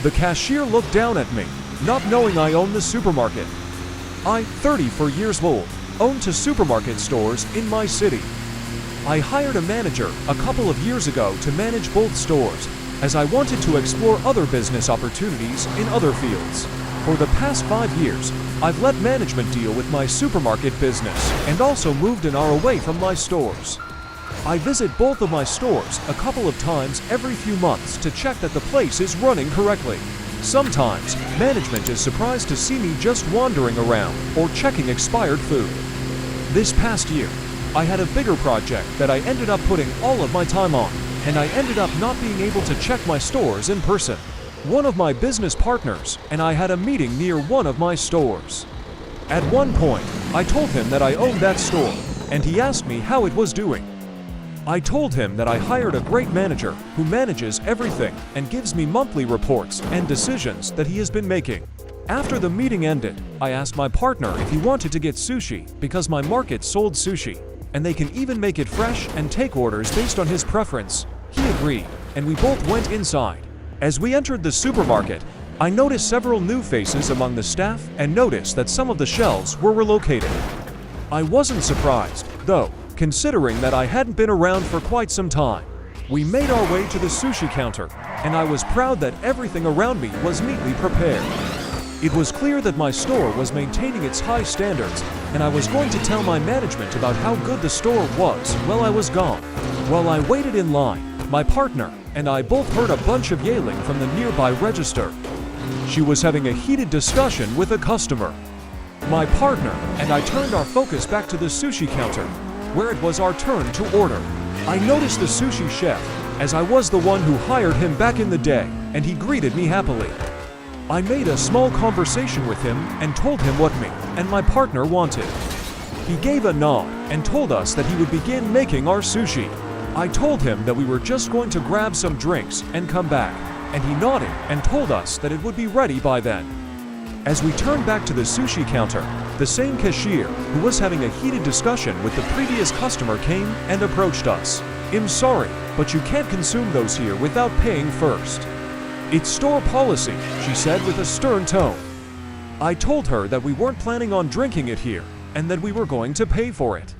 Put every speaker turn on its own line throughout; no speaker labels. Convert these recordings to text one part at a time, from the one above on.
The cashier looked down at me, not knowing I owned the supermarket. I, 34 years old, owned 2 supermarket stores in my city. I hired a manager a couple of years ago to manage both stores, as I wanted to explore other business opportunities in other fields. For the past 5 years, I've let management deal with my supermarket business and also moved an hour away from my stores. I visit both of my stores a couple of times every few months to check that the place is running correctly. Sometimes, management is surprised to see me just wandering around or checking expired food. This past year, I had a bigger project that I ended up putting all of my time on, and I ended up not being able to check my stores in person. One of my business partners and I had a meeting near one of my stores. At one point, I told him that I owned that store, and he asked me how it was doing. I told him that I hired a great manager who manages everything and gives me monthly reports and decisions that he has been making. After the meeting ended, I asked my partner if he wanted to get sushi because my market sold sushi, and they can even make it fresh and take orders based on his preference. He agreed, and we both went inside. As we entered the supermarket, I noticed several new faces among the staff and noticed that some of the shelves were relocated. I wasn't surprised, though, considering that I hadn't been around for quite some time. We made our way to the sushi counter, and I was proud that everything around me was neatly prepared. It was clear that my store was maintaining its high standards, and I was going to tell my management about how good the store was while I was gone. While I waited in line, my partner and I both heard a bunch of yelling from the nearby register. She was having a heated discussion with a customer. My partner and I turned our focus back to the sushi counter, where it was our turn to order. I noticed the sushi chef, as I was the one who hired him back in the day, and he greeted me happily. I made a small conversation with him and told him what me and my partner wanted. He gave a nod and told us that he would begin making our sushi. I told him that we were just going to grab some drinks and come back, and he nodded and told us that it would be ready by then. As we turned back to the sushi counter, the same cashier who was having a heated discussion with the previous customer came and approached us. "I'm sorry, but you can't consume those here without paying first. It's store policy," she said with a stern tone. I told her that we weren't planning on drinking it here and that we were going to pay for it.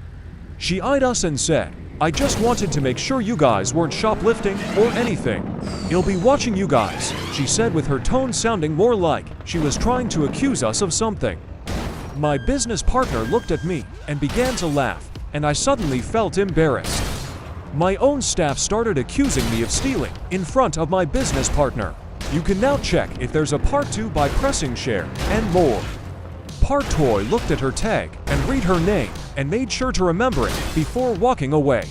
She eyed us and said, "I just wanted to make sure you guys weren't shoplifting or anything. I'll be watching you guys," she said with her tone sounding more like she was trying to accuse us of something. My business partner looked at me and began to laugh, and I suddenly felt embarrassed. My own staff started accusing me of stealing in front of my business partner. You can now check if there's a part 2 by pressing share and more. Part Toy looked at her tag and read her name and made sure to remember it before walking away.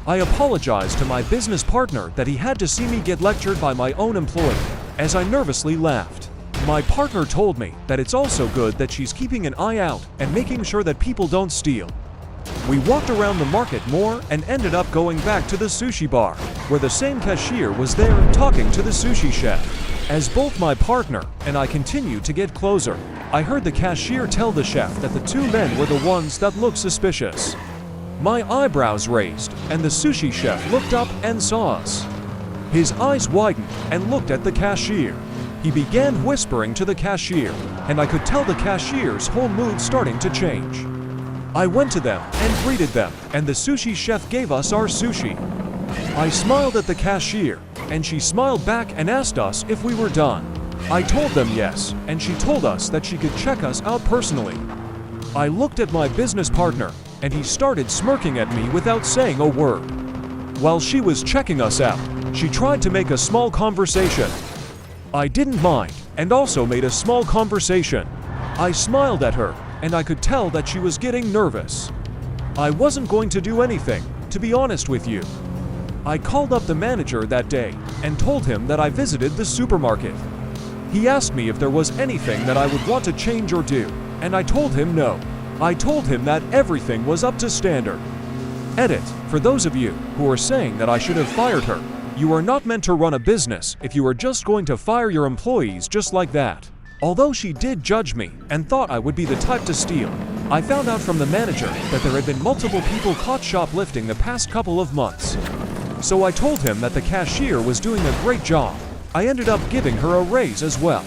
I apologized to my business partner that he had to see me get lectured by my own employee, as I nervously laughed. My partner told me that it's also good that she's keeping an eye out and making sure that people don't steal. We walked around the market more and ended up going back to the sushi bar, where the same cashier was there talking to the sushi chef. As both my partner and I continued to get closer, I heard the cashier tell the chef that the 2 men were the ones that looked suspicious. My eyebrows raised, and the sushi chef looked up and saw us. His eyes widened and looked at the cashier. He began whispering to the cashier, and I could tell the cashier's whole mood starting to change. I went to them and greeted them, and the sushi chef gave us our sushi. I smiled at the cashier, and she smiled back and asked us if we were done. I told them yes, and she told us that she could check us out personally. I looked at my business partner, and he started smirking at me without saying a word. While she was checking us out, she tried to make a small conversation. I didn't mind, and also made a small conversation. I smiled at her, and I could tell that she was getting nervous. I wasn't going to do anything, to be honest with you. I called up the manager that day and told him that I visited the supermarket. He asked me if there was anything that I would want to change or do, and I told him no. I told him that everything was up to standard. Edit: for those of you who are saying that I should have fired her, you are not meant to run a business if you are just going to fire your employees just like that. Although she did judge me and thought I would be the type to steal, I found out from the manager that there had been multiple people caught shoplifting the past couple of months. So I told him that the cashier was doing a great job. I ended up giving her a raise as well.